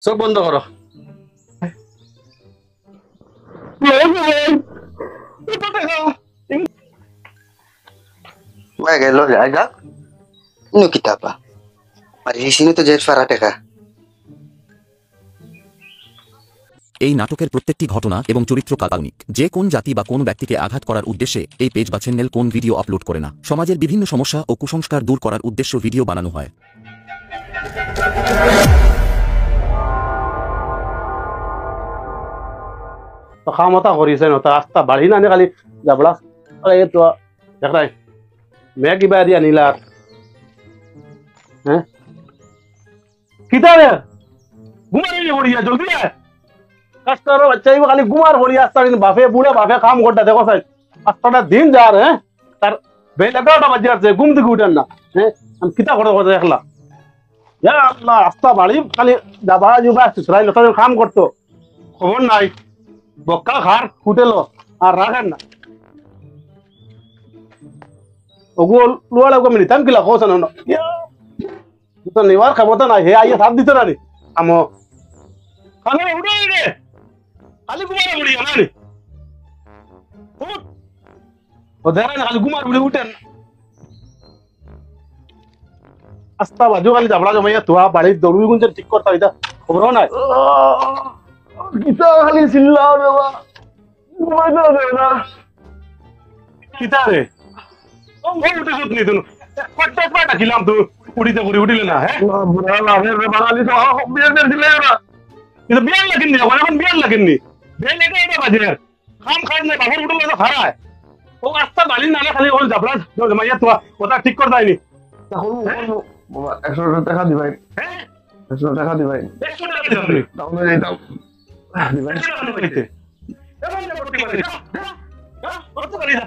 চোখ বন্ধ করো। গেল জায়গা ইনো কিতাবা আর হিসিনে তো জেট ফারা টাকা। এই নাটকের প্রত্যেকটি ঘটনা এবং চরিত্র কাল্পনিক। যে কোন জাতি বা কোন ব্যক্তিকে আঘাত করার উদ্দেশ্যে এই পেজ বা চ্যানেল কোন ভিডিও আপলোড করে না। সমাজের বিভিন্ন সমস্যা ও কুসংস্কার দূর করার উদ্দেশ্য ভিডিও বানানো হয়। খামতা করিছে ন তা রাস্তা বাড়ি না খালি যাবলা এই তো দেখ রাই মে কিবা দিয়া নিলা হ্যাঁ কিতা রে ঘুমাই পড়িয়া জলদি আয় কাস্টার বাচ্চা খালি ঘুমার পড়িয়া আসতা কিন্তু বাপে বুড়া বাপে কাম করতে দেখো সাই আস্তাটা দিন যা রে তার বেল 11টা বাজে আছে ঘুম থেকে উঠেন না হ্যাঁ আমি কিতা করে কথা দেখলা ইয়া আল্লাহ আস্তা বাড়ি খালি যাবা যুবা সুসরাই লোক কাম করতো খবর নাই বক্কা খার ফুটেলো আর রাখেন না ওগুলো লুয়া লাগো মিনি তাম কিলা কোসন না তো নিবার ক্ষমতা নাই হে আইয়া সাথ দিতে না রে আমো খানে উঠে রে খালি ঘুমারে উড়ি না রে ও দেরা না খালি ঘুমার উড়ি উঠেন আস্তা বাজু খালি জাবড়া জমাইয়া তুয়া বাড়ি দৌড়ি গুঞ্জ ঠিক করতে হইতা খবর নাই কিতা খালি চিল্লাও রে বা ঘুমাইতে হবে না কিতা রে ও উঠে সুত নি তুই কটটা পাটা খিলাম তুই উড়িতে করে উঠিলে না হ্যাঁ বুড়া লাভের রে বাঙালি সব বিয়ে দিলে না এটা বিয়ার লাগেননি এখন বিয়ার লাগেননি বেল এটা বাজে খাম খাই নাই বাবুর উঠলে তো খারায় ও রাস্তা বালি নালে খালি ওল জাবড়া জমাইয়া তুয়া ওটা ঠিক করে দেয়নি বাবা 100 টাকা দিবাই হ্যাঁ 100 টাকা দিবাই 100 টাকা দিতে হবে তাহলে যাইতাম দিবাই 100 টাকা দিতে এমন না করতে পারি হ্যাঁ করতে পারি না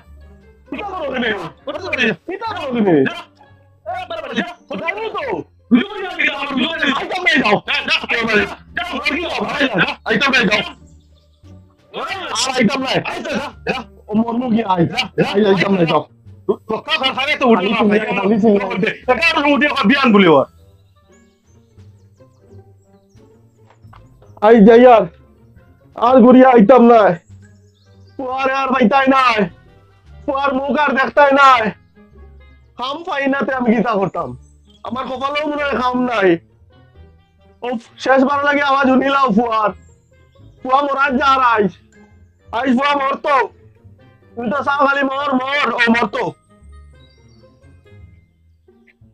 কিতা করো তুমি করতে পারি না কিতা করো তুমি বরাবর যা কোথায় তো লুই লাগি আমার লুই আইটা মে যাও যা মুরগি লাও ভাই যা আইতাম নাই যাও আর আইতাম নাই যা ও মরমু কি আইতাম নাই যাও পক্কা ঘর খাগে তো উঠে না এটা আর উঠে বিয়ান বলিও আই যাই আর ঘুরিয়া আইতাম নাই পুয়ার আর পাইতাই নাই পুয়ার মুখ আর দেখতাই নাই খাম পাই নাতে আমি গীতা করতাম আমার কপালেও মনে হয় খাম নাই ও শেষবার লাগে আওয়াজ শুনিলাম পুয়া মরার যা আর আইস পুয়া মরতো তুই তো চাও খালি মর ও মরতো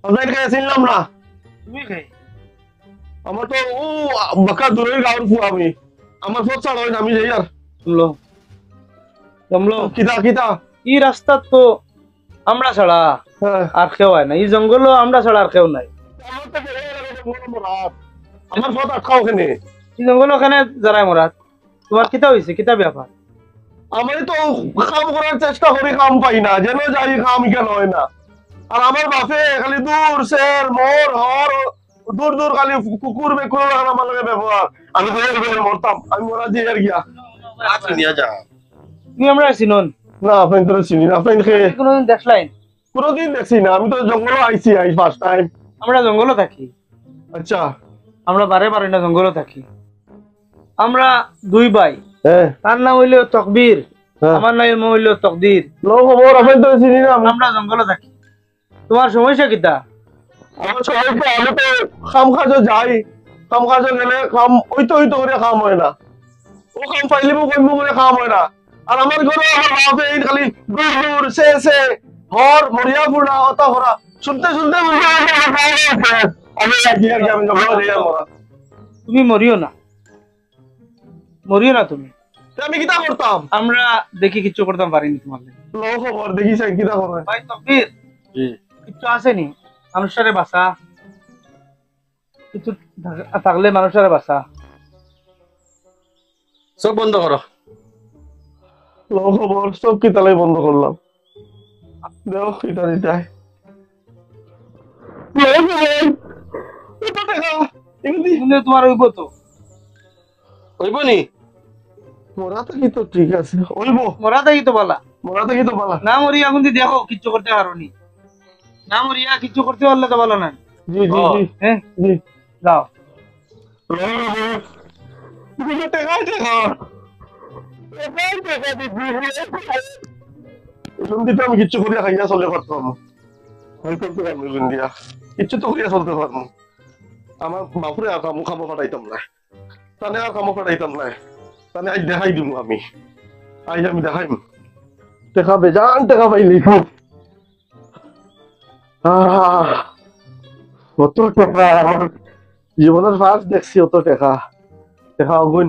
আপনার কাছে চিনলাম না তুমি কে আমার তো ও বাঁকা দূরের গাঁর পুয়া আমি আমার সব ছাড় হয় না আমি যাই আর শুনলো জমলো কিতা ই রাস্তা তো আমরা ছাড়া হ্যাঁ আর কেউ হয় না এই জঙ্গলও আমরা ছাড়া আর কেউ নাই আমার পথ আটকাও ওখানে এই জঙ্গল ওখানে যারাই মরাত তোমার কিতা হয়েছে কিতা ব্যাপার আমি তো কাম করার চেষ্টা করি কাম পাই না যেন যাই কাম কেন হয় না আর আমার বাপে খালি দূর শের মোর হর দূর খালি কুকুর বেকুর আমার লগে ব্যবহার আমি তো মরতাম আমি মরা দিয়ে আর গিয়া নিয়ে যা তুমি আমরা চিনন না আপনার তো চিনি না আপনার কোনোদিন দেখলাই কোনোদিন দেখছি না আমি তো জঙ্গল আইছি ফার্স্ট টাইম আমরা জঙ্গলও থাকি আচ্ছা আমরা বারে না জঙ্গলও থাকি আমরা দুই ভাই হ্যাঁ তার নাম হইল তকবীর আমার নাম হইল তকদির লোক খবর আপনার তো চিনি না আমরা জঙ্গলও থাকি তোমার সমস্যা কিতা আমার সবাই তো আমি তো খাম খাজো যাই খাম খাজো গেলে খাম ওইতো করে খাম হয় না ও খাম পাইলে কইমু করে খাম হয় না আর আমার ঘরে আমার বাপে এই খালি দূর সে হর মরিয়া বুড়া অত হরা শুনতে আমি তুমি মরিও না তুমি আমি কিতা করতাম আমরা দেখি কিছু করতাম পারিনি তোমার লোক খবর দেখিস কিতা করে ভাই তকবীর কিছু আসেনি মানুষের বাসা কিছু থাকলে মানুষের বাসা চোখ বন্ধ করো। লোক খবর সব কিতালাই বন্ধ করলাম দেও কিতা দিতাই তোমার হইব তো হইব নি মরা থাকি তো ঠিক আছে হইব মরা থাকি তো বলা মরা থাকি তো বালা না মরিয়া এখন দেখো কিচ্ছু করতে পারোনি না মরিয়া কিচ্ছু করতে পারলে তো বলো না জি হ্যাঁ জি যাও তুমি তো টেকা টেকা তো আমি কিচ্ছু করিয়া খাইয়া চলতে পারতাম কিচ্ছু তো করিয়া চলতে পারবো আমার বাপুরে আর কামো খামো পাঠাইতাম না তানে আর কামো পাঠাইতাম না তানে আজ দেখাই দিব আমি আজ আমি দেখাইম টেকা বেজান টেকা পাইলি অত টাকা আমার জীবনের ফার্স্ট দেখছি অত টাকা টাকা অগুন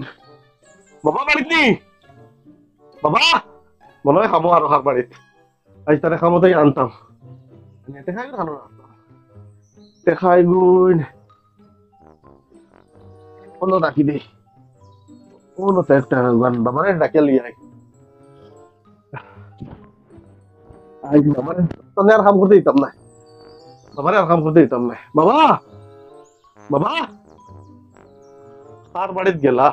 বাবা বাড়িত নি বাবা মনে হয় খামো আরো হার বাড়িত আজ তারে খামোতেই আনতাম টেকাই খানো না টেকাই গুণ অন্য ডাকি দে অন্য তো একটা বাবারে ডাকে লিয়ে আজ বাবারে তনে আর কাম করতে দিতাম না বাবারে আর কাম করতে দিতাম না বাবা বাবা কার বাড়িত গেলা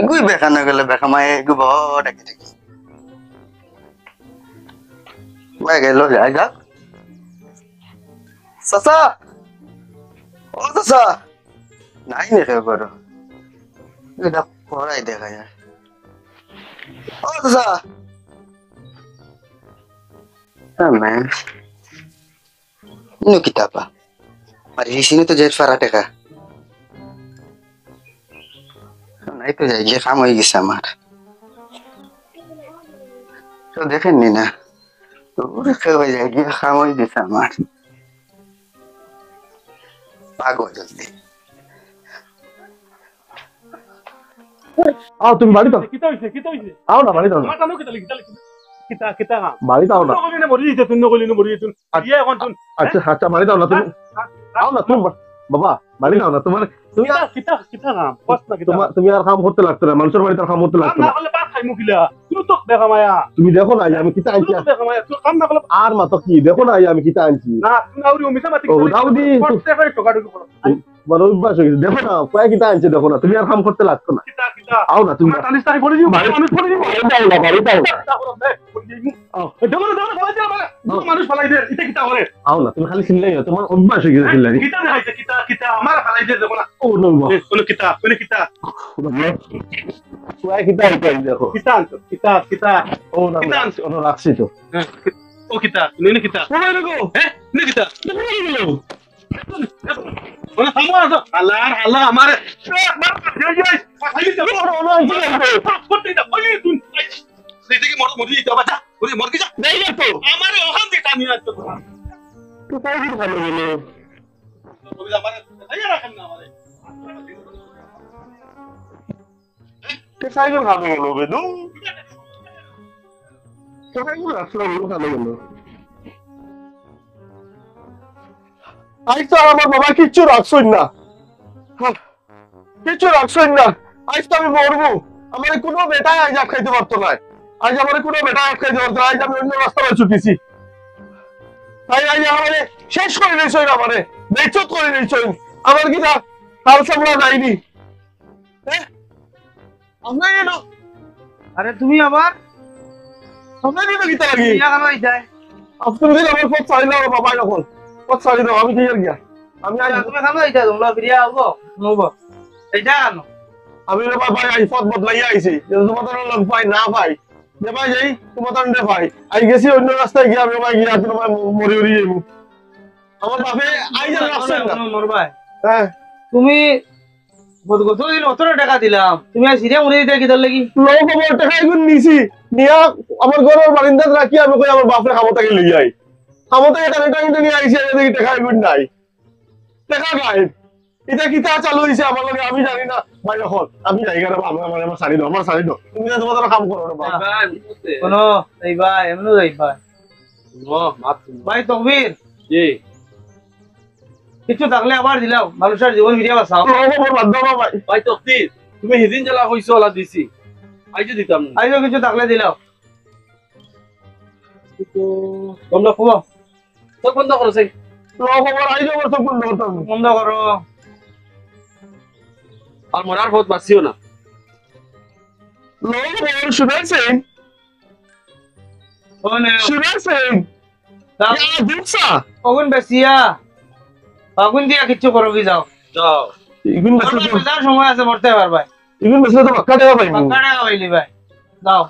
গুই বেকা না গেলে বেকা মায়ে গু বড় ডাকি ডাকি মায়ে গেল যাই যাক চাচা ও চাচা নাই নেখে করো এটা পড়াই দেখা যায় ও চাচা ম্যাম ইনো কিতাবা আর হিসিনে তো জেট ফারা টাকা নাই তো যাই গিয়ে কাম হয়ে গেছে আমার তো দেখেননি না হয়ে যায় গিয়ে কাম হয়ে গেছে আমার পাগল জলদি আও তুমি বাড়ি দাও কিতা হইছে আও না বাড়ি দাও না আমার জানো কিতা লিখি কিতা কিতা কাম বাড়ি দাও না কইলে মরি দিতে তুই কইলি মরি দিতে ইয়া এখন তুই আচ্ছা আচ্ছা বাড়ি দাও না তুমি আও না তুমি বাবা বাড়ি দাও না তোমার তুমি কিতা কিতা কিতা কাম কষ্ট না কিতা তুমি আর কাম করতে লাগতো না মানুষের বাড়িতে আর কাম করতে লাগতো না না হলে বাদ খাই মুখিলা তুই তো দেখা মায়া তুমি দেখো না আমি কিতা আনছি তুই দেখা মায়া তুই কাম না করলে আর মাতো কি দেখো না আমি কিতা আনছি না তুই আউরি ওমিসা মাতি ও, দাউদি। করতে হয় টাকা ঢুকে পড়ো বড় অভ্যাস হয়ে গেছে দেখো না কয় কিতা আনছে দেখো না তুমি আর কাম করতে লাগতো না কিতা কিতা আও না তুমি তোমরা টানিস তাই পড়ে দিও মানুষ পড়ে দিও বাড়ি দাও না বাড়ি দাও না কিতা করো দে পড়ে দিও দেখো ফলাই দে মানে মানুষ ফলাই দে এটা কিতা করে আও না তুমি খালি চিল্লাই না তোমার অভ্যাস হয়ে গেছে চিল্লাই কিতা দেখাইছে কিতা কিতা আমার ফলাই দে দেখো না ও নো কোন কিতা কয় কিতা আনছে দেখো কিতা আনছো কিতা কিতা ও না কিতা আনছো ও রাখছি তো ও কিতা নে কিতা মোবাইল গো হ্যাঁ নে কিতা ওনা সামো আসো আল্লাহ আল্লাহ আমারে মার যাই যাই ফাইলি যাবো করতে দাও ওই তুই সেটা কি মরি যাও বাচ্চা ওরে মর গিয়া নেই না তো আমারে ওখান থেকে টানি আসতো তো তাই কি ভালো বলে ওই আমারে আইয়া রাখেন না আমারে তে সাইকেল ভালো গেল বেদু তো সাইকেল আসলে ভালো গেল আজ তো আমার বাবা কিচ্ছু রাখছই না কিচ্ছু রাখছই না আজ তো আমি মরবো আমার কোনো বেটাই আজ খাইতে পারতো না আজ আমার কোনো বেটা খাইতে পারতো না আজ আমি অন্য রাস্তায় ছুটিছি তাই আজ আমারে শেষ করে নিয়েছই আমারে বেচত করে নিয়েছই আমার কি না হাল সামলা যায়নি হ্যাঁ আপনার এলো আরে তুমি আবার আপনার এলো কি তার ইয়া কেন আইছাই আপনার দিন আমার পথ ছাড়ি দাও বাবা যখন পথ ছাড়ি দাও আমি কি আর গিয়া আমি আজ তুমি কেন আইছাই তোমরা ফিরিয়া আও নব এইটা কেন আমি রে বাবা আই পথ বদলাইয়া আইছি তোমাদের লোক পাই না পাই যে ভাই যাই তোমাদের দে ভাই আই গেছি অন্য রাস্তায় গিয়া আমি ভাই গিয়া তোমার মরি মরি যাইবো আমার বাপে আই যে রাস্তা না মোর ভাই হ্যাঁ তুমি গত দিন 18 টাকা দিলাম তুমি আর সিরিয়া মুড়ি দিতে কি দল লাগি লোক আমার টাকা এগুন নিছি নিয়া আমার ঘরের বারিন্দাত রাখি আমি কই আমার বাপরে খামতাকে লই যাই খামতাকে টাকা কিন্তু নিয়ে আইছি দেখি টাকা এগুন নাই টাকা গায়েব এটা কি তা চালু হইছে আমার লগে আমি জানি না ভাই এখন আমি জায়গা না আমার সারি দাও আমার সারি দাও তুমি না তোমাদের কাম করো না বাবা কোন এই ভাই এমন যাই ভাই ভাই তকবীর জি কিছু থাকলে আবার দিলাম মানুষের জীবন ফিরিয়ে বাঁচাও আমার বাদ দাও ভাই ভাই তকদির তুমি হিদিন জ্বালা কইছো ওলা দিছি আইজো দিতাম না আইজো কিছু থাকলে দিলাম তো তোমরা খুব তো বন্ধ করো সেই লোক আমার আই যাবার তো বন্ধ করতাম বন্ধ করো আর মরার বহুত বাঁচিও না লোক আমার শুনেছেন ওনে শুনেছেন ইয়া দুসা ওগুন বেসিয়া আগুন দিয়া কিচ্ছু করো কি যাও যাও ইগুন বেসলে তো যাও সময় আছে মরতে পারবাই ইগুন বেসলে তো বাক্কা দেওয়া পাইবো পাক্কা টাকা পাইলি ভাই যাও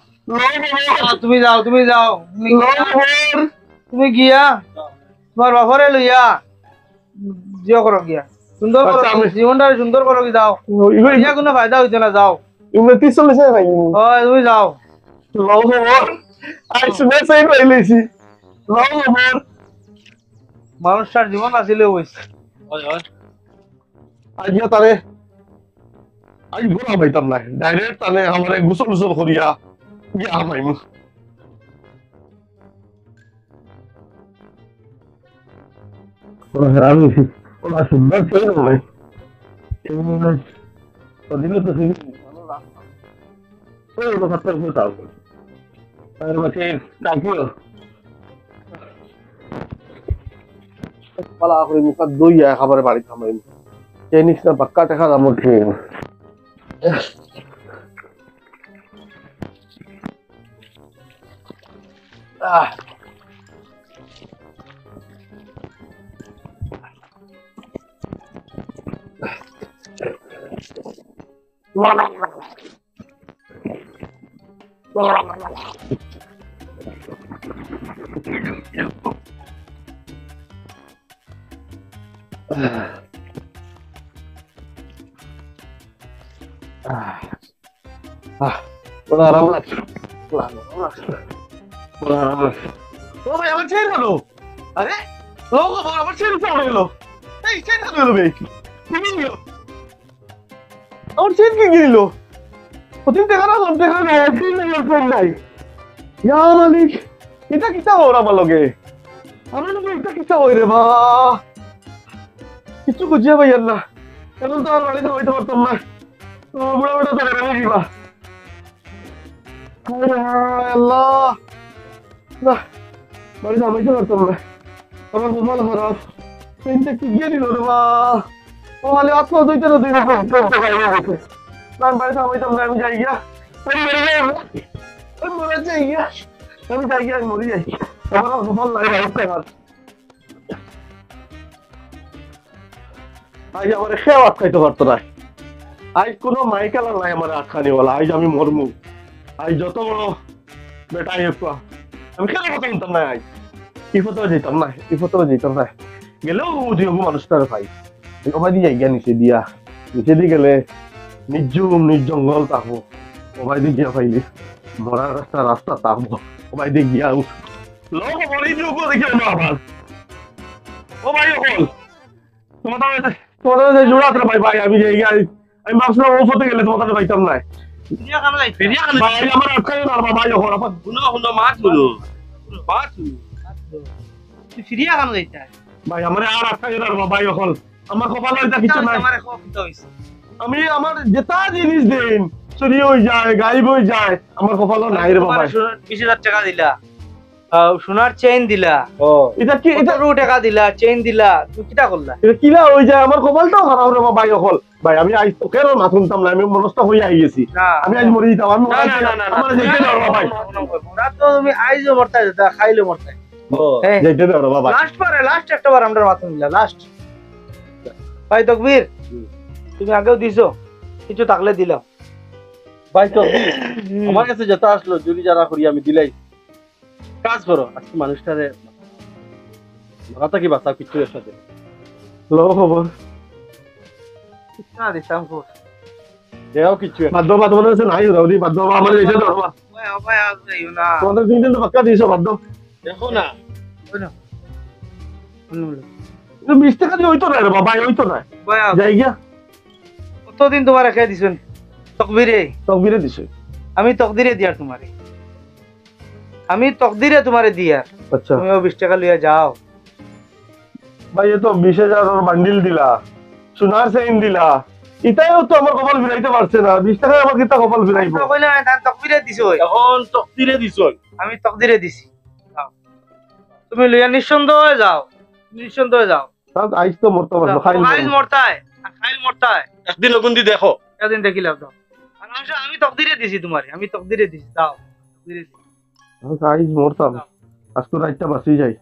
যাও, তুমি যাও তুমি গিয়া তোমার বাপরে লইয়া জিও করো গিয়া সুন্দর করো আচ্ছা, আমি- জীবনটা সুন্দর করো কি যাও ইগুন ইয়া কোনো ফায়দা হইছে না যাও ইগুন 30 চল্লিশ পাইবো হয় তুমি যাও লও খবর আই শুনে সেই পাইলেছি লও খবর মানুষটার জীবন আসলে হইছে আজ তারে আজ ঘোরা পাইতাম না ডাইরেক্ট তানে আমারে গুসল গুসল করিয়া গিয়া পাইমু আমি ওলা সুন্দর পেয়ে নাই দিলে তো সেই ওই তো খাতার ফুটাও আর বাকি ডাকিও পালা করে মুখ দইয়া খাবারে বাড়ি থামাইম এই নিস না পাক্কা টাকা দাম উঠে ওরা আরাম লাগছে ও ভাই আমার চেন হলো আরে লোক আমার চেন পড়ে গেল এই চেন হলো ভাই কি নিল আমার চেন কি গিল ওদিন দেখা না লম দেখা না একদিন ফোন নাই ইয়া মালিক এটা কিটা ওরা বলগে আমার লোক এটা কিটা হই রে বা কিছু বুঝিয়া ভাই না এখন তো আর বাড়িতে হইতে পারতাম না বুড়া বুড়া তো করে দিবা আল্লাহ না বাড়িতে আমাইতে পারতাম না আমার কপাল খারাপ পেনটা কি গিয়ে দিল রে বা ও খালি আত্মা দুইটা না দুই রকম পেনটা খাই গেছে না আমি বাড়িতে আমাইতাম না আমি যাই গিয়া আমি মরে যাই আমি মরে যাই গিয়া আমি যাই গিয়া আমি মরে যাই আমার কপাল নাই রাখতে পার আজ আমার খেয়ে আট খাইতে পারতো না আজ কোনো মাইকেলা নাই আমার আটখানি বলা আজ আমি মরমু আজ যত বড় বেটা আমি কেন কথা বলতাম না আজ ইফতেও যেতাম না গেলেও বুঝি মানুষটার ভাই ওবাই দিয়ে যাই গিয়া নিচে দিয়ে গেলে নিজ জঙ্গল থাকবো ওবাই দিয়ে গিয়া পাইলি মরার রাস্তা থাকবো ওবাই দিয়ে গিয়া লোক মরি দিয়ে দেখি আবার ও ভাই হল তোমাদের জোড়াতে ভাই ভাই আমি যাই গিয়া আমি ভাবছিলাম ও ফতে গেলে তোমাদের পাইতাম না ভাই আমার আটকাই না ভাই হল আবার ফিরিয়া কেন যাইতা ভাই আমার আর আটকাই না ভাই হল আমার কপালে এটা কিছু নাই আমি আমার যেটা জিনিস দিন চুরি হয়ে যায় গায়েব হয়ে যায় আমার কপালও নাই রে বাবা 20,000 টাকা দিলা সোনার চেইন দিলা এটা কি এটা টাকা দিলা চেইন দিলা তুমি কিটা করলা এটা কিলা হয়ে যায় আমার কপালটাও খারাপ রে ভাই হল ভাই আমি আজ তো কেন না শুনতাম না আমি মনস্থ হয়ে আই গেছি আমি আজ মরে যেতাম আমি আমার যেতে দাও ভাই রাত তো তুমি আইজো মরতা যেতা খাইলো মরতা যেতে দাও বাবা লাস্ট একটা বার আমরা মাথা নিলা লাস্ট ভাই তকবীর তুমি আগেও দিছো কিছু থাকলে দিলাম ভাই তো আমার কাছে যেটা আসলো যদি যারা করি আমি দিলাই কাজ করো আজকে মানুষটারে মাথা কি বাঁচাও কিচ্ছু এর সাথে লো খবর না দিতাম কো দেও কিচ্ছু বাদ্য তোমাদের কাছে নাই দাও দি বাদ্য আমার যেতে দাও ভাই ভাই আজ যাইও না তোমাদের তিন দিন তো পাক্কা দিছো বাদ্য দেখো না তো 20 টাকা দিয়ে হইতো না রে বাবা হইতো না ভাই যাই গিয়া কতদিন তোমার রেখে দিছেন তকবীরে তকবিরে দিছে আমি তকদিরে দিয়ার তোমারে আমি তকদিরে তোমারে দিয়ার আচ্ছা তুমিও 20 টাকা লইয়া যাও ভাই এ তো 20,000 বান্ডিল দিলা সোনার চেইন দিলা এটাও তো আমার কপাল ফিরাইতে পারছে না 20 টাকা আমার কিটা কপাল ফিরাইবো তো কইলা আমি তকদিরে দিছো এখন তকদিরে দিছ আমি তকদিরে দিছি যাও। তুমি লইয়া নিঃসন্দেহ হয়ে যাও তাক আইস তো মরতে পারলো খাইল খাইল মরতায় খাইল মরতায় একদিন লগুন দি দেখো একদিন দেখিলাম তো আর আমি তকদিরে দিছি তোমারে আমি তকদিরে দিছি যাও তকদিরে দিছি আইস মরতাম আজ তো রাতটা বাঁচি যাই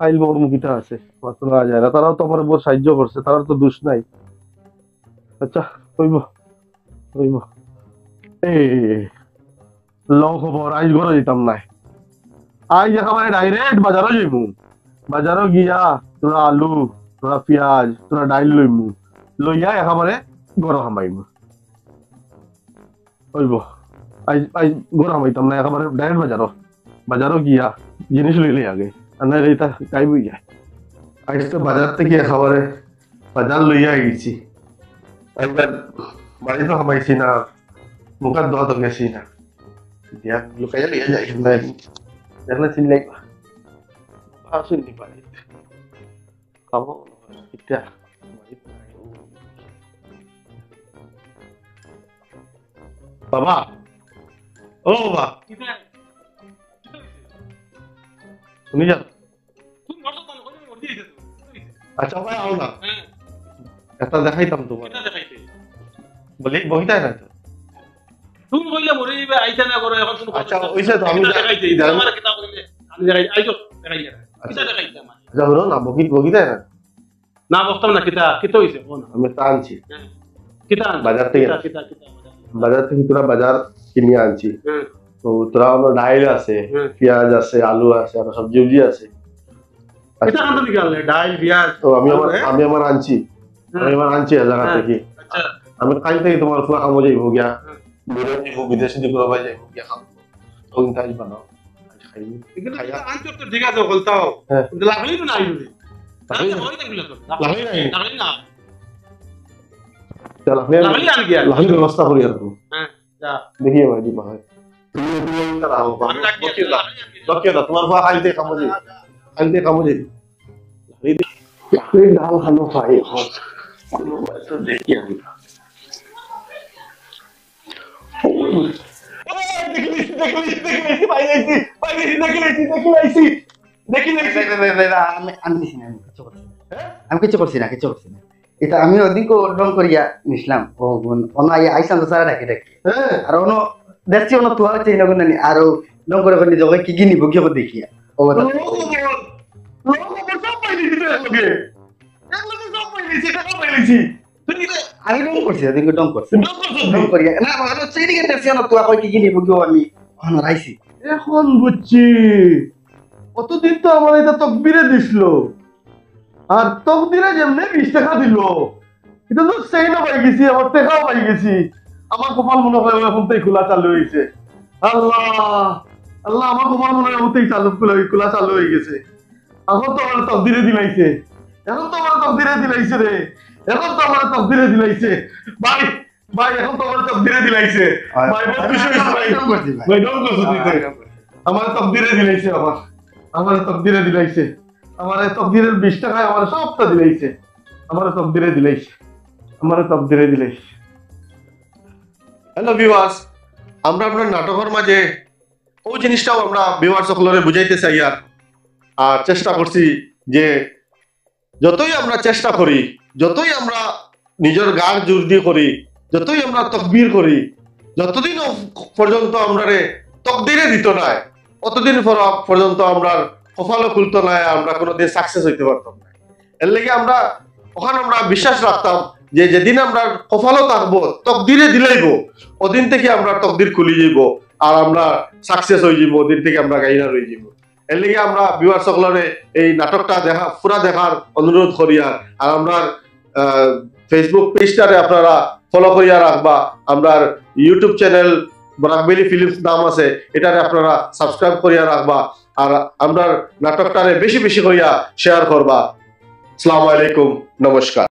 আইল মোর মুখিটা আছে মাত্র না যায় না, তারাও তো আমার বহুত সাহায্য করছে, তারার তো দোষ নাই। আচ্ছা হইব হইব। এই ল খবর, আজ ঘরে যেতাম নাই, আজ একেবারে ডাইরেক্ট বাজারও যাইমু। বাজারও গিয়া তোরা আলু, তোরা পিঁয়াজ, তোরা ডাইল লইমু, লইয়া একেবারে গরম হামাইমু। হইব আজ আজ গরম হামাইতাম না, একেবারে ডাইরেক্ট বাজারও গিয়া জিনিস লইলে আগে, আর না এটা গাইবই যায়। আজ তো বাজার থেকে একেবারে বাজার লইয়া গেছি, একবার বাড়িতে হামাইছি না, মুখার দোয়া তো গেছি না, দিয়া লুকাইয়া লইয়া যাই না, দেখলে চিনলাই আসেননি বাড়িতে খাবো এটা। বাবা, ও বাবা, শুনি যান। আচ্ছা ভাই আও না, একটা দেখাইতাম তোমার, বলি বহিতাই না তো। তুমি কইলে মরে যাবে, আইতা না করো এখন তুমি। আচ্ছা ওইসে তো আমি দেখাইতে আমার কিতাব কইলে আমি দেখাই আইজো দেখাই না কিতা দেখাইতে আমার আচ্ছা হলো না, বহিতাই না না বক্তম না কিতা কিতা হইছে কোন আমি তা আনছি কিতা বাজার থেকে, কিতা কিতা বাজার থেকে তোরা বাজার কিনে আনছি। হ্যাঁ তো তোরা আমার ডাইল আছে, পেঁয়াজ আছে, আলু আছে, আর সবজি উবজি আছে। কিতা কান্দ নিকালে ডাল পেঁয়াজ তো আমি আমার আনছি, আমি আমার আনছি জায়গা থেকে। আচ্ছা আমি কাল থেকে তোমার পুরা কামো যাইব গিয়া, বিদেশে দিকে বাবা যাইব গিয়া খাবো, তখন তাই বানাও খাইবো। কিন্তু আনছো তো ঠিক আছে বলতাও হ্যাঁ। কিন্তু লাগলি তো নাই রে লাগলি লাগলি লাগলি নাই, লাগলি না চল আপনি লাগলি আন গিয়া লাগলি ব্যবস্থা করি আর হ্যাঁ যা দেখিয়ে ভাই দিবা হয় তুমি তারাও আমি লাগি লক্ষ্য দাও তোমার পুরা কাল থেকে কামো যাই, কাল থেকে কামো যাই ডাল খানো পাই এখন দেখি আমি আমি কিছু করছি না এটা আমি ওদিকে ডন করিয়া নিছিলাম। ও অন্য আইসাম তো সারা ডাকি আর অন্য দেখছি অন্য তুয়া হচ্ছে না আর ডন করে করে নিজকে কি কি নিব কি দেখিয়া ও আমি ডন করছি ওদিকে ডন করিয়া না হচ্ছে এদিকে দেখছি অন্য তুয়া কই কি কি নিব কি আমি রাইছি। এখন বুঝছি, কতদিন তো আমার এটা তকবিরে দিছিল, আর তকদিরে যেমনি 20 টাকা দিল, এটা তো সেই না পাই গেছি, আমার টাকাও পাই গেছি, আমার কপাল মনে হয় এখন তাই খোলা চালু হয়েছে। আল্লাহ আল্লাহ, আমার কপাল মনে হয় ওতেই খোলা চালু হয়ে গেছে। এখন তো আমার তকদিরে দিলাইছে, এখন তো আমার তকদিরে দিলাইছে রে, এখন তো আমার তকদিরে দিলাইছে ভাই, ভাই এখন তো আমার তকদিরে দিলাইছে ভাই, বহুত খুশি হইছি ভাই, ভাই ডন করছিস তুই, আমার তকদিরে দিলাইছে, আমার তকদিরে দিলাইছে, আমার তকদিরের 20 টাকায় আমার সবটা দিলাইছে, আমার তকদিরে দিলাইছে, আমার তকদিরে দিলাইছে। হ্যালো ভিউয়ার্স, আমরা আপনার নাটকের মাঝে ওই জিনিসটাও আমরা ভিউয়ার্স সকলরে বুঝাইতে চাই, আর চেষ্টা করছি যে যতই আমরা চেষ্টা করি, যতই আমরা নিজের গাড় জোর দিয়ে করি, যতই আমরা তকবীর করি, যতদিন পর্যন্ত আমরা তকদিরে দিত নাই, অতদিন পর্যন্ত আমরা কপালও খুলতো নাই, আমরা কোনোদিন সাকসেস হইতে পারতাম না। এর লেগে আমরা ওখানে আমরা বিশ্বাস রাখতাম যে যেদিন আমরা কপালও থাকবো, তকদিরে দিলাইব, ওদিন থেকে আমরা তকদির খুলি যাইব, আর আমরা সাকসেস হয়ে যাব, ওদিন থেকে আমরা গাইনার হয়ে যাব। এর লেগে আমরা ভিউয়ার সকলরে এই নাটকটা পুরা দেখার অনুরোধ করি, আর আমরা ফেসবুক পেজটারে আপনারা ফলো করিয়া রাখবা, আমরা ইউটিউব চ্যানেল বরাকবেলি ফিল্মস নাম আছে, এটারে আপনারা সাবস্ক্রাইব করিয়া রাখবা, আর আমরা নাটকটারে বেশি বেশি করিয়া শেয়ার করবা। আসসালামু আলাইকুম, নমস্কার।